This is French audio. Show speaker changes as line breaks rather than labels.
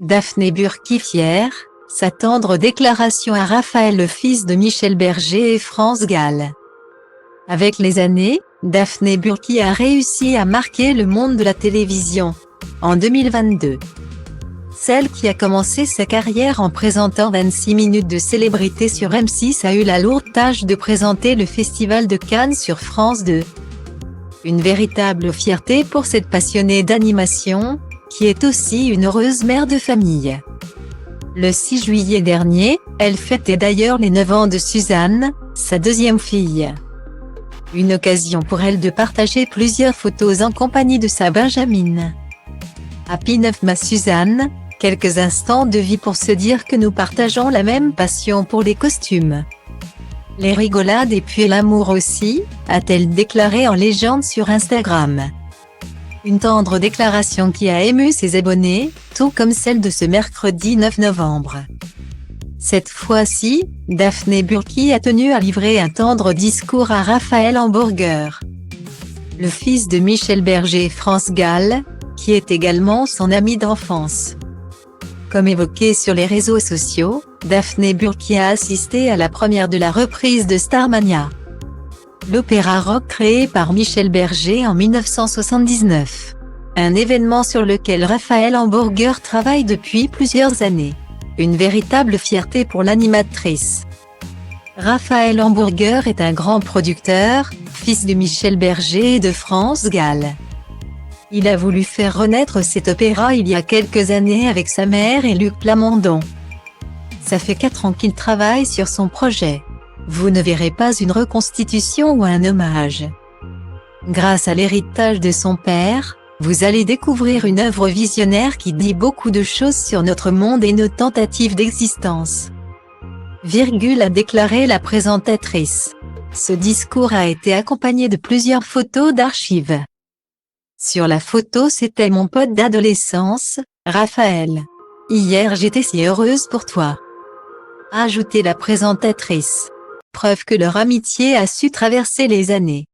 Daphné Burki fière, sa tendre déclaration à Raphaël le fils de Michel Berger et France Gall. Avec les années, Daphné Burki a réussi à marquer le monde de la télévision. En 2022, celle qui a commencé sa carrière en présentant 26 minutes de célébrité sur M6 a eu la lourde tâche de présenter le Festival de Cannes sur France 2. Une véritable fierté pour cette passionnée d'animation, qui est aussi une heureuse mère de famille. Le 6 juillet dernier, elle fêtait d'ailleurs les 9 ans de Suzanne, sa deuxième fille. Une occasion pour elle de partager plusieurs photos en compagnie de sa Benjamine. Happy 9 ma Suzanne, quelques instants de vie pour se dire que nous partageons la même passion pour les costumes. Les rigolades et puis l'amour aussi, a-t-elle déclaré en légende sur Instagram. Une tendre déclaration qui a ému ses abonnés, tout comme celle de ce mercredi 9 novembre. Cette fois-ci, Daphné Burki a tenu à livrer un tendre discours à Raphaël Hamburger, le fils de Michel Berger et France Gall, qui est également son ami d'enfance. Comme évoqué sur les réseaux sociaux, Daphné Burki a assisté à la première de la reprise de Starmania, l'opéra rock créé par Michel Berger en 1979. Un événement sur lequel Raphaël Hamburger travaille depuis plusieurs années. Une véritable fierté pour l'animatrice. Raphaël Hamburger est un grand producteur, fils de Michel Berger et de France Gall. Il a voulu faire renaître cet opéra il y a quelques années avec sa mère et Luc Plamondon. Ça fait 4 ans qu'il travaille sur son projet. Vous ne verrez pas une reconstitution ou un hommage. Grâce à l'héritage de son père, vous allez découvrir une œuvre visionnaire qui dit beaucoup de choses sur notre monde et nos tentatives d'existence. A déclaré la présentatrice. Ce discours a été accompagné de plusieurs photos d'archives. Sur la photo c'était mon pote d'adolescence, Raphaël. Hier j'étais si heureuse pour toi, a ajouté la présentatrice. Preuve que leur amitié a su traverser les années.